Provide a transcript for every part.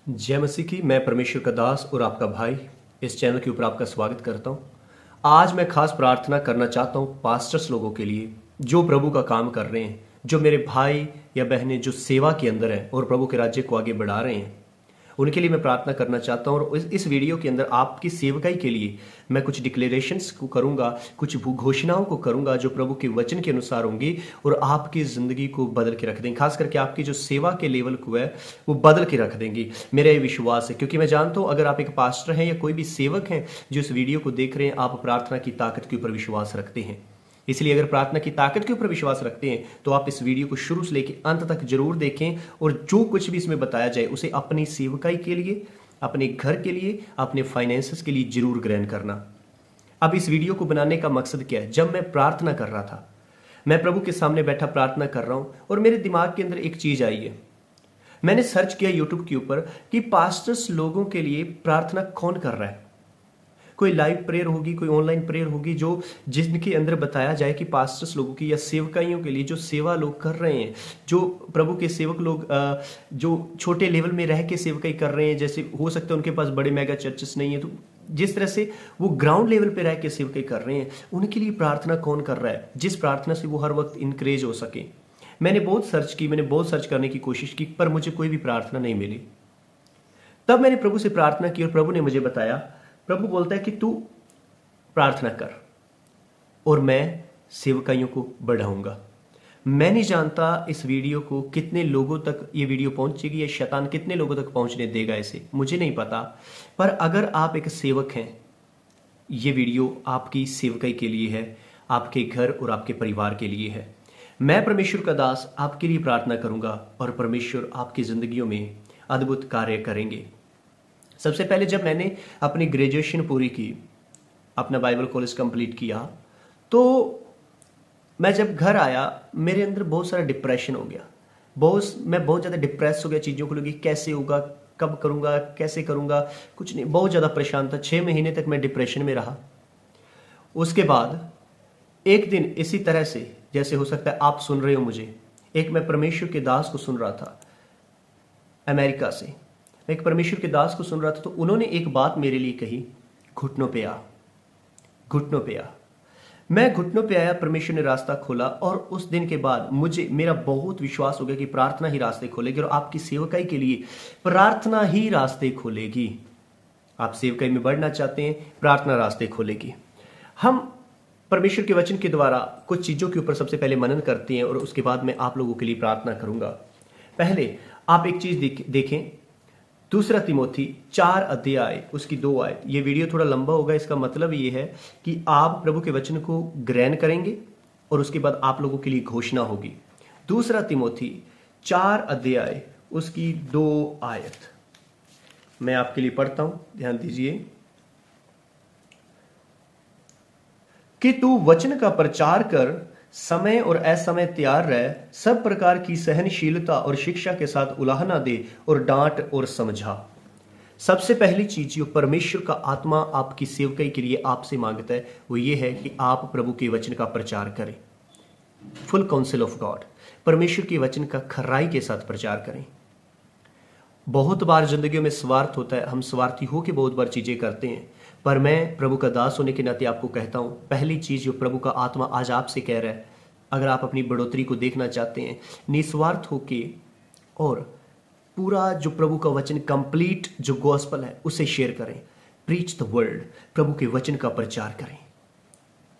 जय मसीह की। मैं परमेश्वर का दास और आपका भाई इस चैनल के ऊपर आपका स्वागत करता हूं। आज मैं खास प्रार्थना करना चाहता हूं पास्टर्स लोगों के लिए जो प्रभु का काम कर रहे हैं, जो मेरे भाई या बहनें जो सेवा के अंदर हैं और प्रभु के राज्य को आगे बढ़ा रहे हैं। उनके लिए मैं प्रार्थना करना चाहता हूं और इस वीडियो के अंदर आपकी सेवकाई के लिए मैं कुछ डिक्लेरेशंस को करूंगा, कुछ घोषणाओं को करूंगा जो प्रभु के वचन के अनुसार होंगी और आपकी ज़िंदगी को बदल के रख देंगे। खास करके आपकी जो सेवा के लेवल को है वो बदल के रख देंगी। मेरा ये विश्वास है, क्योंकि मैं जानता हूं अगर आप एक पास्टर हैं या कोई भी सेवक हैं जो इस वीडियो को देख रहे हैं, आप प्रार्थना की ताकत के ऊपर विश्वास रखते हैं। इसलिए अगर प्रार्थना की ताकत के ऊपर विश्वास रखते हैं तो आप इस वीडियो को शुरू से लेकर अंत तक जरूर देखें और जो कुछ भी इसमें बताया जाए उसे अपनी सेवकाई के लिए, अपने घर के लिए, अपने फाइनेंसेस के लिए जरूर ग्रहण करना। अब इस वीडियो को बनाने का मकसद क्या है? जब मैं प्रार्थना कर रहा था, मैं प्रभु के सामने बैठा प्रार्थना कर रहा हूं और मेरे दिमाग के अंदर एक चीज आई है। मैंने सर्च किया यूट्यूब के ऊपर कि पास्टर्स लोगों के लिए प्रार्थना कौन कर रहा है। कोई लाइव प्रेयर होगी, कोई ऑनलाइन प्रेयर होगी जो जिनके अंदर बताया जाए कि पास्टर्स लोगों की या सेवकाइयों के लिए जो सेवा लोग कर रहे हैं, जो प्रभु के सेवक लोग जो छोटे लेवल में रह के सेवकाई कर रहे हैं, जैसे हो सकता है उनके पास बड़े मेगा चर्चेस नहीं है, तो जिस तरह से वो ग्राउंड लेवल पे रह के सेवकाई कर रहे हैं, उनके लिए प्रार्थना कौन कर रहा है जिस प्रार्थना से वो हर वक्त इनक्रेज हो सके। मैंने बहुत सर्च की, मैंने बहुत सर्च करने की कोशिश की, पर मुझे कोई भी प्रार्थना नहीं मिली। तब मैंने प्रभु से प्रार्थना की और प्रभु ने मुझे बताया, प्रभु बोलता है कि तू प्रार्थना कर और मैं सेवकाइयों को बढ़ाऊंगा। मैं नहीं जानता इस वीडियो को कितने लोगों तक ये वीडियो पहुंचेगी या शैतान कितने लोगों तक पहुंचने देगा, इसे मुझे नहीं पता। पर अगर आप एक सेवक हैं, ये वीडियो आपकी सेवकाई के लिए है, आपके घर और आपके परिवार के लिए है। मैं परमेश्वर का दास आपके लिए प्रार्थना करूंगा और परमेश्वर आपकी जिंदगियों में अद्भुत कार्य करेंगे। सबसे पहले जब मैंने अपनी ग्रेजुएशन पूरी की, अपना बाइबल कॉलेज कंप्लीट किया, तो मैं जब घर आया मेरे अंदर बहुत सारा डिप्रेशन हो गया। मैं बहुत ज़्यादा डिप्रेस हो गया चीज़ों को लेकर, कैसे होगा, कब करूँगा, कैसे करूँगा, कुछ नहीं, बहुत ज़्यादा परेशान था। 6 महीने तक मैं डिप्रेशन में रहा। उसके बाद एक दिन इसी तरह से, जैसे हो सकता है आप सुन रहे हो मुझे, एक मैं परमेश्वर के दास को सुन रहा था अमेरिका से। मैं एक परमेश्वर के दास को सुन रहा था, तो उन्होंने एक बात मेरे लिए कही, घुटनों पे आ, घुटनों पे आ। मैं घुटनों पे आया, परमेश्वर ने रास्ता खोला और उस दिन के बाद मेरा बहुत विश्वास हो गया कि प्रार्थना ही रास्ते खोलेगी और आपकी सेवकाई के लिए प्रार्थना ही रास्ते खोलेगी। आप सेवकाई में बढ़ना चाहते हैं, प्रार्थना रास्ते खोलेगी। हम परमेश्वर के वचन के द्वारा कुछ चीज़ों के ऊपर सबसे पहले मनन करते हैं और उसके बाद मैं आप लोगों के लिए प्रार्थना करूंगा। पहले आप एक चीज देखें, 2 तिमोथी 4 अध्याय उसकी 2 आयत। ये वीडियो थोड़ा लंबा होगा, इसका मतलब ये है कि आप प्रभु के वचन को ग्रहण करेंगे और उसके बाद आप लोगों के लिए घोषणा होगी। 2 तिमोथी 4 अध्याय उसकी 2 आयत मैं आपके लिए पढ़ता हूं, ध्यान दीजिए। कि तू वचन का प्रचार कर, समय और असमय तैयार रह, सब प्रकार की सहनशीलता और शिक्षा के साथ उलाहना दे और डांट और समझा। सबसे पहली चीज जो परमेश्वर का आत्मा आपकी सेवकाई के लिए आपसे मांगता है वो ये है कि आप प्रभु के वचन का प्रचार करें। फुल काउंसिल ऑफ गॉड, परमेश्वर के वचन का खराई के साथ प्रचार करें। बहुत बार जिंदगियों में स्वार्थ होता है, हम स्वार्थी होकर बहुत बार चीजें करते हैं, पर मैं प्रभु का दास होने के नाते आपको कहता हूं, पहली चीज जो प्रभु का आत्मा आज आपसे कह रहा है, अगर आप अपनी बढ़ोतरी को देखना चाहते हैं, निस्वार्थ होके और पूरा जो प्रभु का वचन कंप्लीट जो गॉस्पल है उसे शेयर करें। प्रीच द वर्ड, प्रभु के वचन का प्रचार करें,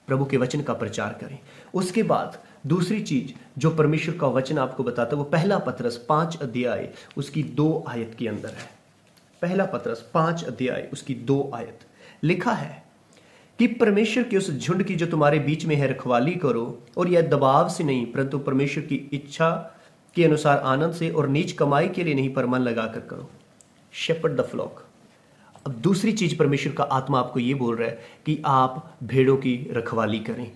प्रभु के वचन का प्रचार करें। उसके बाद दूसरी चीज जो परमेश्वर का वचन आपको बताता है वो पहला पतरस 5 अध्याय उसकी 2 आयत के अंदर है। पहला पतरस 5 अध्याय उसकी 2 आयत लिखा है कि परमेश्वर के उस झुंड की जो तुम्हारे बीच में है रखवाली करो, और यह दबाव से नहीं परंतु परमेश्वर की इच्छा के अनुसार आनंद से, और नीच कमाई के लिए नहीं पर मन लगाकर करो। Shepherd the flock. अब दूसरी चीज परमेश्वर का आत्मा आपको यह बोल रहा है कि आप भेड़ों की रखवाली करें,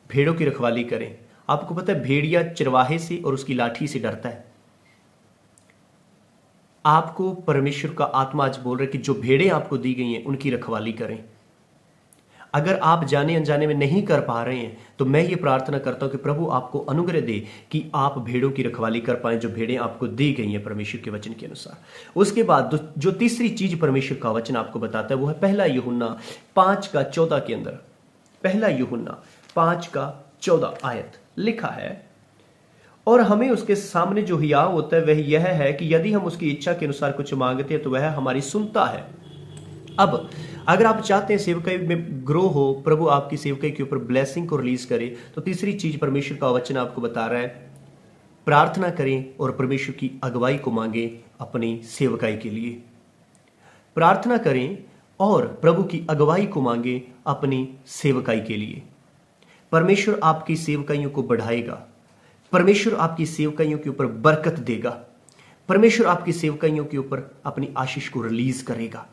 भेड़ों की रखवाली करें। आपको पता है भेड़िया चरवाहे से और उसकी लाठी से डरता है। आपको परमेश्वर का आत्मा आज बोल रहा है कि जो भेड़ें आपको दी गई हैं उनकी रखवाली करें। अगर आप जाने अनजाने में नहीं कर पा रहे हैं तो मैं ये प्रार्थना करता हूं कि प्रभु आपको अनुग्रह दे कि आप भेड़ों की रखवाली कर पाएं जो भेड़ें आपको दी गई हैं परमेश्वर के वचन के अनुसार। उसके बाद जो तीसरी चीज परमेश्वर का वचन आपको बताता है वो है पहला यूहन्ना 5:14 के अंदर। पहला यूहन्ना 5:14 आयत लिखा है, और हमें उसके सामने जो हियाव होता है वह यह है कि यदि हम उसकी इच्छा के अनुसार कुछ मांगते हैं तो वह हमारी सुनता है। अब अगर आप चाहते हैं सेवकाई में ग्रो हो, प्रभु आपकी सेवकाई के ऊपर ब्लेसिंग को रिलीज करे, तो तीसरी चीज परमेश्वर का वचन आपको बता रहा है, प्रार्थना करें और परमेश्वर की अगुवाई को मांगे अपनी सेवकाई के लिए। प्रार्थना करें और प्रभु की अगुवाई को मांगे अपनी सेवकाई के लिए। परमेश्वर आपकी सेवकाइयों को बढ़ाएगा, परमेश्वर आपकी सेवकाइयों के ऊपर बरकत देगा, परमेश्वर आपकी सेवकाइयों के ऊपर अपनी आशीष को रिलीज करेगा।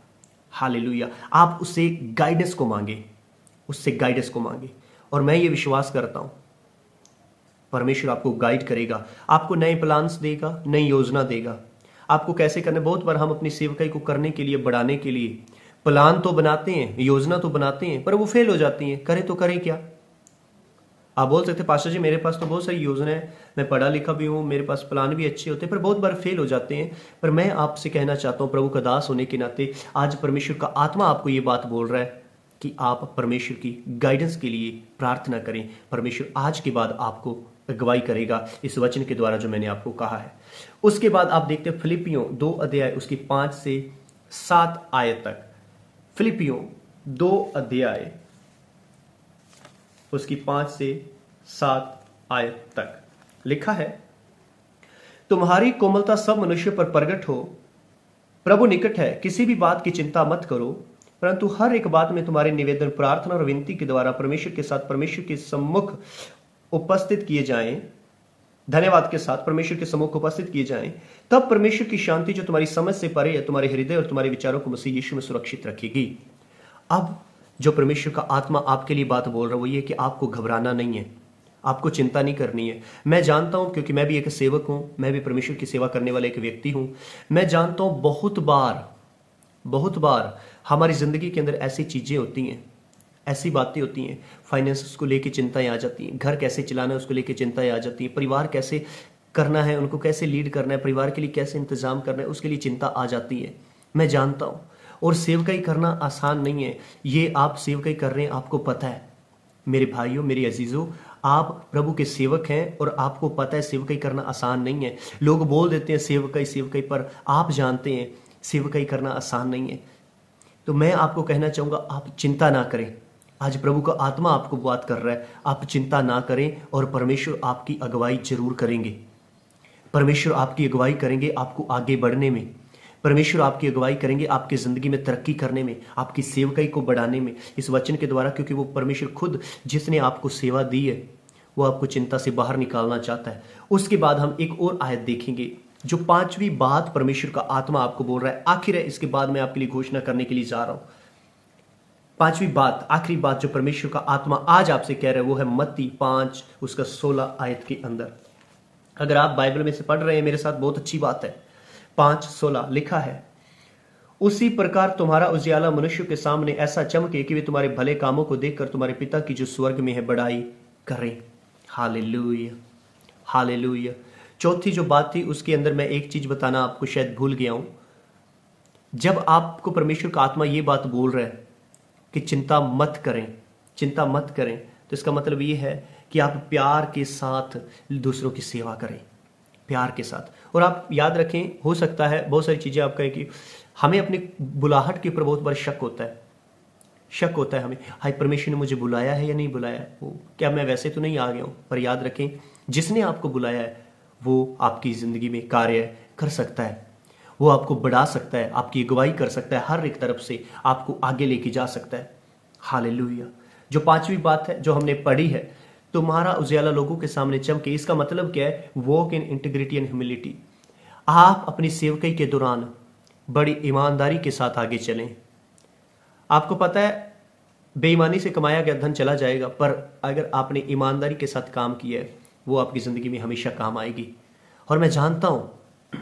हालेलुया। आप उससे गाइडेंस को मांगे, उससे गाइडेंस को मांगे, और मैं ये विश्वास करता हूं परमेश्वर आपको गाइड करेगा, आपको नए प्लान्स देगा, नई योजना देगा, आपको कैसे करना। बहुत बार हम अपनी सेवकाई को करने के लिए, बढ़ाने के लिए प्लान तो बनाते हैं, योजना तो बनाते हैं, पर वो फेल हो जाती हैं। करें तो करें क्या। आप बोल सकते पास्टर जी मेरे पास तो बहुत सारी योजना है, मैं पढ़ा लिखा भी हूँ, मेरे पास प्लान भी अच्छे होते हैं, पर बहुत बार फेल हो जाते हैं। पर मैं आपसे कहना चाहता हूँ प्रभु का दास होने के नाते आज परमेश्वर का आत्मा आपको ये बात बोल रहा है कि आप परमेश्वर की गाइडेंस के लिए प्रार्थना करें। परमेश्वर आज के बाद आपको अगुवाई करेगा इस वचन के द्वारा जो मैंने आपको कहा है। उसके बाद आप देखते हैं फिलिपियों 2 अध्याय उसकी 5 से 7 आयत तक। फिलिपियों 2 अध्याय उसकी 5 से 7 आयत तक लिखा है, तुम्हारी कोमलता सब मनुष्य पर प्रगट हो, प्रभु निकट है, किसी भी बात की चिंता मत करो, परंतु हर एक बात में तुम्हारे निवेदन, प्रार्थना और विनती के द्वारा परमेश्वर के साथ परमेश्वर के सम्मुख उपस्थित किए जाएं, धन्यवाद के साथ परमेश्वर के सम्मुख उपस्थित किए जाएं। तब परमेश्वर की शांति जो तुम्हारी समझ से परे है, तुम्हारे हृदय और तुम्हारे विचारों को मसीह यीशु में सुरक्षित रखेगी। अब जो परमेश्वर का आत्मा आपके लिए बात बोल रहा है वो ये कि आपको घबराना नहीं है, आपको चिंता नहीं करनी है। मैं जानता हूं, क्योंकि मैं भी एक सेवक हूं, मैं भी परमेश्वर की सेवा करने वाला एक व्यक्ति हूं। मैं जानता हूं बहुत बार हमारी जिंदगी के अंदर ऐसी चीजें होती हैं, ऐसी बातें होती हैं, फाइनेंस को लेके चिंताएं आ जाती हैं, घर कैसे चलाना है उसको लेके चिंताएं आ जाती हैं, परिवार कैसे करना है, उनको कैसे लीड करना है, परिवार के लिए कैसे इंतजाम करना है, उसके लिए चिंता आ जाती है। मैं जानता हूं, और सेवकाई करना आसान नहीं है। ये आप सेवकाई कर रहे हैं, आपको पता है मेरे भाइयों, मेरे अजीजों, आप प्रभु के सेवक हैं और आपको पता है सेवकाई करना आसान नहीं है। लोग बोल देते हैं सेवकाई सेवकाई, पर आप जानते हैं सेवकाई करना आसान नहीं है। तो मैं आपको कहना चाहूंगा, आप चिंता ना करें। आज प्रभु का आत्मा आपको बात कर रहा है, आप चिंता ना करें, और परमेश्वर आपकी अगुवाई जरूर करेंगे। परमेश्वर आपकी अगुवाई करेंगे आपको आगे बढ़ने में, परमेश्वर आपकी अगुवाई करेंगे आपकी जिंदगी में तरक्की करने में, आपकी सेवकाई को बढ़ाने में, इस वचन के द्वारा। क्योंकि वो परमेश्वर खुद जिसने आपको सेवा दी है वो आपको चिंता से बाहर निकालना चाहता है। उसके बाद हम एक और आयत देखेंगे, जो 5वीं बात परमेश्वर का आत्मा आपको बोल रहा है, आखिर है, इसके बाद मैं आपके लिए घोषणा करने के लिए जा रहा हूं। 5वीं बात, आखिरी बात जो परमेश्वर का आत्मा आज आपसे कह रहा है वो है मत्ती 5 उसका 16 आयत के अंदर। अगर आप बाइबल में से पढ़ रहे हैं मेरे साथ, बहुत अच्छी बात है। 5:16 लिखा है, उसी प्रकार तुम्हारा उजियाला मनुष्य के सामने ऐसा चमके कि वे तुम्हारे भले कामों को देखकर तुम्हारे पिता की जो स्वर्ग में है बड़ाई करें। Hallelujah, hallelujah. चौथी जो बात थी उसके अंदर मैं एक चीज बताना आपको शायद भूल गया हूं। जब आपको परमेश्वर का आत्मा ये बात बोल रहा है कि चिंता मत करें, चिंता मत करें, तो इसका मतलब ये है कि आप प्यार के साथ दूसरों की सेवा करें, प्यार के साथ। और आप याद रखें, हो सकता है बहुत सारी चीजें आप कहें कि हमें अपनी बुलाहट के ऊपर बहुत बार शक होता है, शक होता है हमें, हाय परमेश्वर ने मुझे बुलाया है या नहीं बुलाया है, वो क्या मैं वैसे तो नहीं आ गया हूं। पर याद रखें, जिसने आपको बुलाया है वो आपकी जिंदगी में कार्य कर सकता है, वो आपको बढ़ा सकता है, आपकी अगुवाई कर सकता है, हर एक तरफ से आपको आगे लेके जा सकता है। हालेलुया। जो 5वीं बात है जो हमने पढ़ी है, तुम्हारा उजियाला लोगों के सामने चमके, इसका मतलब क्या है? Walk in integrity and humility. आप अपनी सेवकाई के दौरान बड़ी ईमानदारी के साथ आगे चलें। आपको पता है बेईमानी से कमाया गया धन चला जाएगा, पर अगर आपने ईमानदारी के साथ काम किया है वो आपकी जिंदगी में हमेशा काम आएगी। और मैं जानता हूं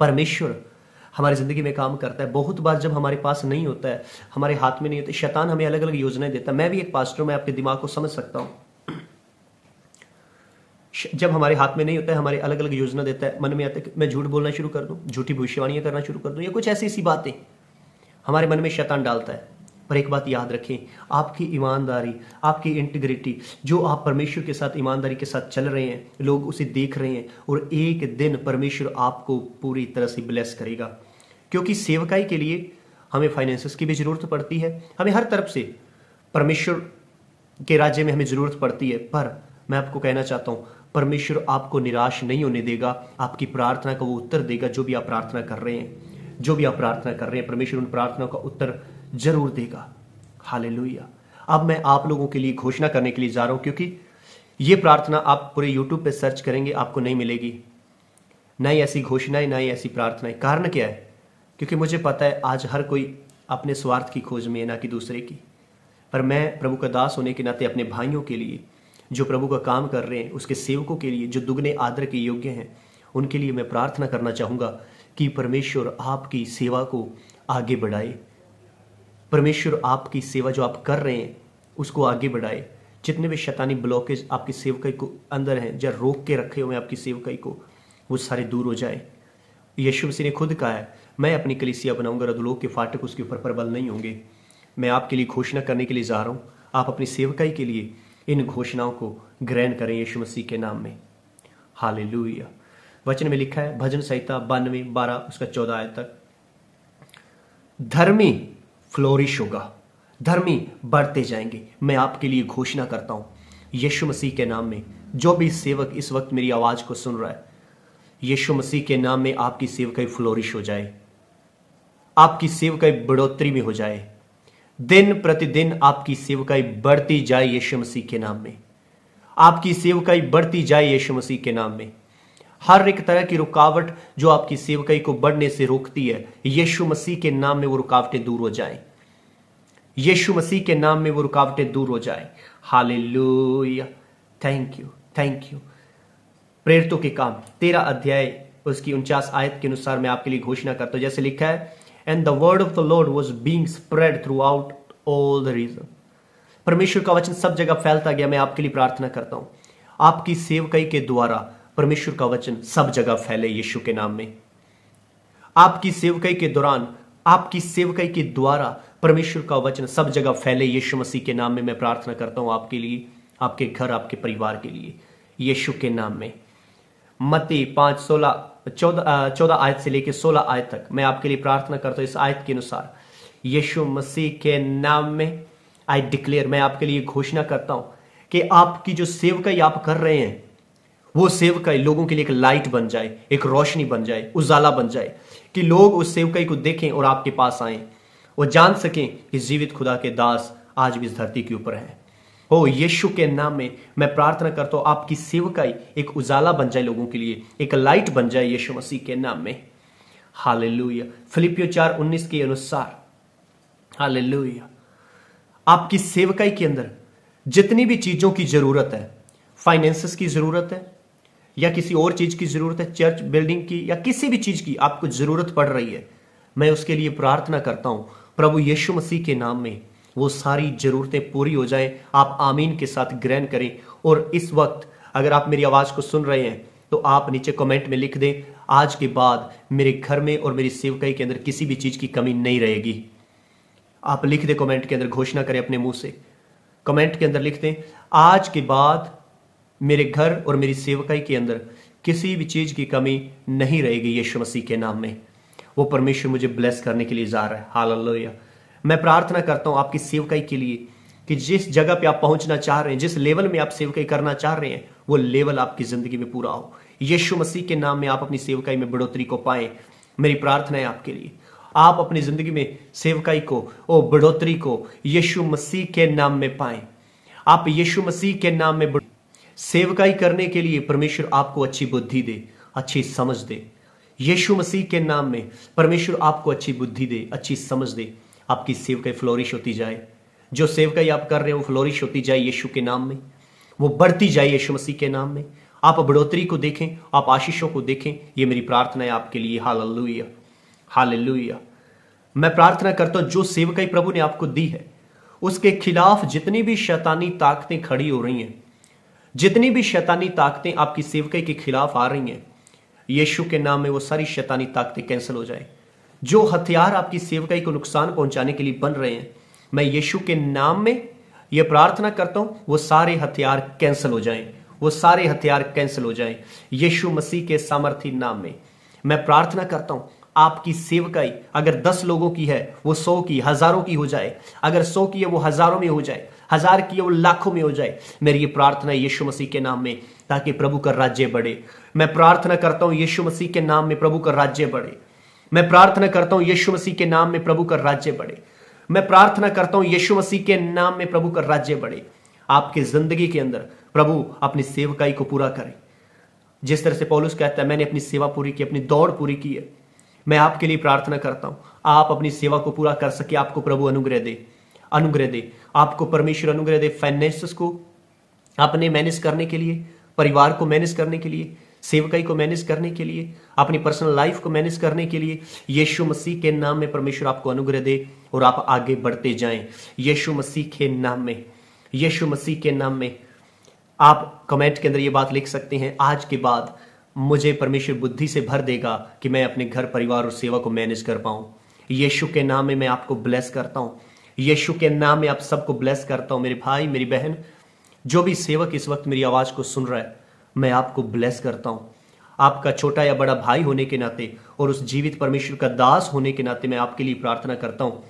परमेश्वर हमारी ज़िंदगी में काम करता है। बहुत बार जब हमारे पास नहीं होता है, हमारे हाथ में नहीं होता, शैतान हमें अलग अलग योजनाएं देता है। मैं भी एक पास्टर हूं, मैं आपके दिमाग को समझ सकता हूं। जब हमारे हाथ में नहीं होता है, हमारे अलग अलग योजना देता है। मन में आता है कि मैं झूठ बोलना शुरू कर दूं, झूठी भविष्यवाणियां करना शुरू कर दूं, या कुछ ऐसी ऐसी बातें हमारे मन में शैतान डालता है। पर एक बात याद रखें, आपकी ईमानदारी, आपकी इंटीग्रिटी, जो आप परमेश्वर के साथ ईमानदारी के साथ चल रहे हैं, लोग उसे देख रहे हैं, और एक दिन परमेश्वर आपको पूरी तरह से ब्लेस करेगा। क्योंकि सेवकाई के लिए हमें फाइनेंसेस की भी जरूरत पड़ती है, हमें हर तरफ से परमेश्वर के राज्य में हमें जरूरत पड़ती है। पर मैं आपको कहना चाहता हूं, परमेश्वर आपको निराश नहीं होने देगा। आपकी प्रार्थना का वो उत्तर देगा। जो भी आप प्रार्थना कर रहे हैं, जो भी आप प्रार्थना कर रहे हैं, परमेश्वर उन प्रार्थनाओं का उत्तर जरूर देगा। हालेलुया। अब मैं आप लोगों के लिए घोषणा करने के लिए जा रहा हूं, क्योंकि ये प्रार्थना आप पूरे यूट्यूब पे सर्च करेंगे, आपको नहीं मिलेगी, ना ही ऐसी घोषणाएं, ना ही ऐसी प्रार्थनाएं। कारण क्या है? क्योंकि मुझे पता है आज हर कोई अपने स्वार्थ की खोज में है, ना कि दूसरे की। पर मैं प्रभु का दास होने के नाते अपने भाइयों के लिए, जो प्रभु का काम कर रहे हैं, उसके सेवकों के लिए, जो दुगने आदर के योग्य हैं, उनके लिए मैं प्रार्थना करना चाहूँगा कि परमेश्वर आपकी सेवा को आगे बढ़ाए। परमेश्वर आपकी सेवा जो आप कर रहे हैं उसको आगे बढ़ाए। जितने भी शैतानी ब्लॉकेज आपकी सेवकाई को अंदर हैं, जो रोक के रखे हुए हैं आपकी सेवकाई को, वो सारे दूर हो जाए। यीशु मसीह ने खुद कहा है, मैं अपनी कलीसिया बनाऊंगा, अधोलोक के फाटक उसके ऊपर प्रबल नहीं होंगे। मैं आपके लिए घोषणा करने के लिए जा रहा हूँ। आप अपनी सेवकाई के लिए इन घोषणाओं को ग्रहण करें यीशु मसीह के नाम में। हालेलुया। वचन में लिखा है, भजन संहिता 92:12 उसका 14 आयत तक, धर्मी फ्लोरिश होगा, धर्मी बढ़ते जाएंगे। मैं आपके लिए घोषणा करता हूं यीशु मसीह के नाम में, जो भी सेवक इस वक्त मेरी आवाज को सुन रहा है, यीशु मसीह के नाम में आपकी सेवकाई फ्लोरिश हो जाए, आपकी सेवकाई बढ़ोतरी में हो जाए। दिन प्रतिदिन आपकी सेवकाई बढ़ती जाए यीशु मसीह के नाम में, आपकी सेवकाई बढ़ती जाए यीशु मसीह के नाम में। हर एक तरह की रुकावट जो आपकी सेवकाई को बढ़ने से रोकती है, यीशु मसीह के नाम में वो रुकावटें दूर हो जाएं। यीशु मसीह के नाम में वो रुकावटें दूर हो जाएं। Hallelujah. Thank you, thank you. प्रेरितों के काम 13 अध्याय उसकी 49 आयत के अनुसार मैं आपके लिए घोषणा करता हूं। जैसे लिखा है, and the word of the Lord was being spread throughout all the region. परमेश्वर का वचन सब जगह फैलता गया। मैं आपके लिए प्रार्थना करता हूं, आपकी सेवकाई के द्वारा परमेश्वर का वचन सब जगह फैले यीशु के नाम में। आपकी सेवकाई के दौरान, आपकी सेवकाई के द्वारा परमेश्वर का वचन सब जगह फैले यीशु मसीह के नाम में। मैं प्रार्थना करता हूं आपके लिए, आपके घर, आपके परिवार के लिए, यीशु के नाम में। मत्ती 5:14 आयत से लेकर 16 आयत तक मैं आपके लिए प्रार्थना करता हूं। इस आयत के अनुसार यीशु मसीह के नाम में आई डिक्लेयर, मैं आपके लिए घोषणा करता हूं कि आपकी जो सेवकाई आप कर रहे हैं, वो सेवकाई लोगों के लिए एक लाइट बन जाए, एक रोशनी बन जाए, उजाला बन जाए, कि लोग उस सेवकाई को देखें और आपके पास आए, वो जान सकें कि जीवित खुदा के दास आज भी इस धरती के ऊपर हैं। हो यीशु के नाम में मैं प्रार्थना करता हूं, आपकी सेवकाई एक उजाला बन जाए लोगों के लिए, एक लाइट बन जाए यीशु मसीह के नाम में। हालेलुया। फिलिपियों 4:19 के अनुसार, हालेलुया, आपकी सेवकाई के अंदर जितनी भी चीजों की जरूरत है, फाइनेंसेस की जरूरत है या किसी और चीज की जरूरत है, चर्च बिल्डिंग की या किसी भी चीज की आपको जरूरत पड़ रही है, मैं उसके लिए प्रार्थना करता हूं प्रभु यीशु मसीह के नाम में वो सारी जरूरतें पूरी हो जाएं। आप आमीन के साथ ग्रहण करें। और इस वक्त अगर आप मेरी आवाज को सुन रहे हैं तो आप नीचे कमेंट में लिख दें, आज के बाद मेरे घर में और मेरी सेवकाई के अंदर किसी भी चीज की कमी नहीं रहेगी। आप लिख दें कमेंट के अंदर, घोषणा करें अपने मुंह से, कमेंट के अंदर लिख दें, आज के बाद मेरे घर और मेरी सेवकाई के अंदर किसी भी चीज की कमी नहीं रहेगी यीशु मसीह के नाम में। वो परमेश्वर मुझे ब्लेस करने के लिए जा रहा है। हालेलुया। मैं प्रार्थना करता हूं आपकी सेवकाई के लिए कि जिस जगह पे आप पहुंचना चाह रहे हैं, जिस लेवल में आप सेवकाई करना चाह रहे हैं, वो लेवल आपकी जिंदगी में पूरा हो। यीशु मसीह के नाम में आप अपनी सेवकाई में बढ़ोतरी को पाएं। मेरी प्रार्थना है आपके लिए, आप अपनी जिंदगी में सेवकाई को और बढ़ोतरी को यीशु मसीह के नाम में पाएं। आप यीशु मसीह के नाम में सेवकाई करने के लिए परमेश्वर आपको अच्छी बुद्धि दे, अच्छी समझ दे। यीशु मसीह के नाम में परमेश्वर आपको अच्छी बुद्धि दे, अच्छी समझ दे। आपकी सेवकाई फ्लोरिश होती जाए, जो सेवकाई आप कर रहे हो फ्लोरिश होती जाए यीशु के नाम में, वो बढ़ती जाए यीशु मसीह के नाम में। आप बढ़ोतरी को देखें, आप आशीषों को देखें। ये मेरी प्रार्थना है आपके लिए। Hallelujah, hallelujah. मैं प्रार्थना करता हूं जो सेवकाई प्रभु ने आपको दी है उसके खिलाफ जितनी भी शैतानी ताकतें खड़ी हो रही हैं, जितनी भी शैतानी ताकतें आपकी सेवकाई के खिलाफ आ रही हैं, यीशु के नाम में वो सारी शैतानी ताकतें कैंसिल हो जाए। जो हथियार आपकी सेवकाई को नुकसान पहुंचाने के लिए बन रहे हैं, मैं यीशु के नाम में यह प्रार्थना करता हूं वो सारे हथियार कैंसिल हो जाएं, वो सारे हथियार कैंसिल हो जाएं यीशु मसीह के सामर्थी नाम में। मैं प्रार्थना करता हूं आपकी सेवकाई अगर 10 लोगों की है वो 100 की, हजारों की हो जाए। अगर 100 की है वो हजारों में हो जाए, 1000 की है वो लाखों में हो जाए। मेरी ये प्रार्थना है यीशु मसीह के नाम में, ताकि प्रभु का राज्य बढ़े। मैं प्रार्थना करता हूं यीशु मसीह के नाम में प्रभु का राज्य बढ़े। मैं प्रार्थना करता हूं यीशु मसीह के नाम में प्रभु का राज्य बढ़े। मैं प्रार्थना करता हूं यीशु मसीह के नाम में प्रभु का राज्य बढ़े। आपकी जिंदगी के अंदर प्रभु अपनी सेवकाई को पूरा करे। जिस तरह से पौलुस कहता है मैंने अपनी सेवा पूरी की, अपनी दौड़ पूरी की है, मैं आपके लिए प्रार्थना करता हूं आप अपनी सेवा को पूरा कर सके। आपको प्रभु अनुग्रह दे, अनुग्रह दे। आपको परमेश्वर अनुग्रह दे फाइनेंसेस को अपने मैनेज करने के लिए, परिवार को मैनेज करने के लिए, सेवकाई को मैनेज करने के लिए, अपनी पर्सनल लाइफ को मैनेज करने के लिए। यीशु मसीह के नाम में परमेश्वर आपको अनुग्रह दे और आप आगे बढ़ते जाएं यीशु मसीह के नाम में, यीशु मसीह के नाम में। आप कमेंट के अंदर ये बात लिख सकते हैं, आज के बाद मुझे परमेश्वर बुद्धि से भर देगा कि मैं अपने घर परिवार और सेवा को मैनेज कर पाऊं। यीशु के नाम में मैं आपको ब्लेस करता हूं, यीशु के नाम में आप सबको ब्लेस करता हूं। मेरे भाई, मेरी बहन, जो भी सेवक इस वक्त मेरी आवाज को सुन रहा है, मैं आपको ब्लेस करता हूं। आपका छोटा या बड़ा भाई होने के नाते और उस जीवित परमेश्वर का दास होने के नाते मैं आपके लिए प्रार्थना करता हूं,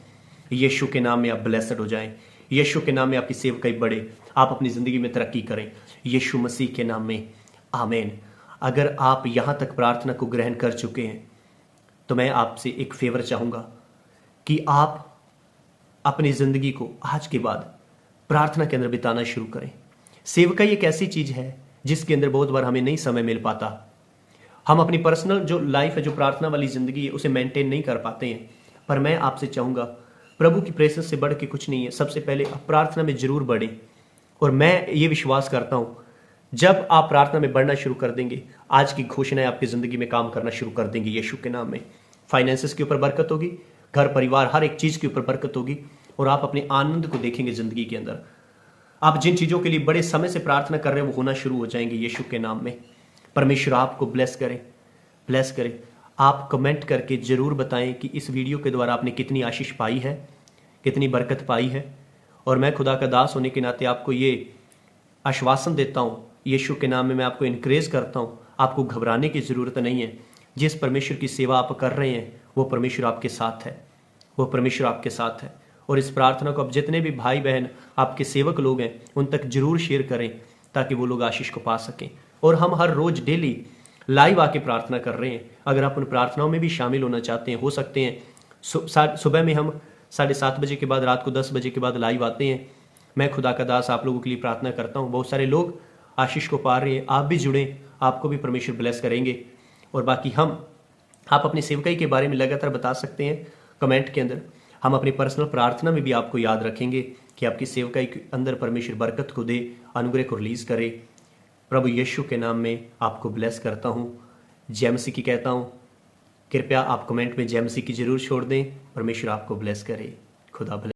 यीशु के नाम में आप ब्लेसड हो जाएं। यीशु के नाम में आपकी सेवकाई बढ़े, आप अपनी जिंदगी में तरक्की करें यीशु मसीह के नाम में, आमीन। अगर आप यहां तक प्रार्थना को ग्रहण कर चुके हैं तो मैं आपसे एक फेवर चाहूंगा कि आप अपनी जिंदगी को आज के बाद प्रार्थना के अंदर बिताना शुरू करें। सेवकाई एक ऐसी चीज है जिसके अंदर बहुत बार हमें नहीं समय मिल पाता। हम अपनी पर्सनल जो लाइफ है, जो प्रार्थना वाली जिंदगी है, उसे मेंटेन नहीं कर पाते हैं। पर मैं आपसे चाहूंगा, प्रभु की प्रेजेंस से बढ़ के कुछ नहीं है। सबसे पहले आप प्रार्थना में जरूर बढ़ें। और मैं ये विश्वास करता हूं जब आप प्रार्थना में बढ़ना शुरू कर देंगे, आज की घोषणाएं आपकी जिंदगी में काम करना शुरू कर देंगे यीशु के नाम में। फाइनेंसेस के ऊपर बरकत होगी, घर परिवार हर एक चीज के ऊपर बरकत होगी और आप अपने आनंद को देखेंगे जिंदगी के अंदर। आप जिन चीजों के लिए बड़े समय से प्रार्थना कर रहे हैं वो होना शुरू हो जाएंगे यीशु के नाम में। परमेश्वर आपको ब्लेस करे, ब्लेस करे। आप कमेंट करके जरूर बताएं कि इस वीडियो के द्वारा आपने कितनी आशीष पाई है, कितनी बरकत पाई है। और मैं खुदा का दास होने के नाते आपको ये आश्वासन देता हूं, यीशु के नाम में मैं आपको इनकरेज करता हूं, आपको घबराने की जरूरत नहीं है। जिस परमेश्वर की सेवा आप कर रहे हैं वो परमेश्वर आपके साथ है, वो परमेश्वर आपके साथ है। और इस प्रार्थना को आप जितने भी भाई बहन आपके सेवक लोग हैं उन तक जरूर शेयर करें ताकि वो लोग आशीष को पा सकें। और हम हर रोज डेली लाइव आके प्रार्थना कर रहे हैं। अगर आप उन प्रार्थनाओं में भी शामिल होना चाहते हैं, हो सकते हैं सुबह में हम 7:30 बजे के बाद, रात को 10 बजे के बाद लाइव आते हैं। मैं खुदा का दास आप लोगों के लिए प्रार्थना करता हूँ। बहुत सारे लोग आशीष को पा रहे हैं, आप भी जुड़ें, आपको भी परमेश्वर ब्लेस करेंगे। और बाकी आप अपनी सेवकाई के बारे में लगातार बता सकते हैं कमेंट के अंदर। हम अपनी पर्सनल प्रार्थना में भी आपको याद रखेंगे कि आपकी सेवकाई के अंदर परमेश्वर बरकत को दे, अनुग्रह को रिलीज करे। प्रभु यीशु के नाम में आपको ब्लेस करता हूँ। जय मसीह की कहता हूँ। कृपया आप कमेंट में जय मसीह की जरूर छोड़ दें। परमेश्वर आपको ब्लेस करे। खुदा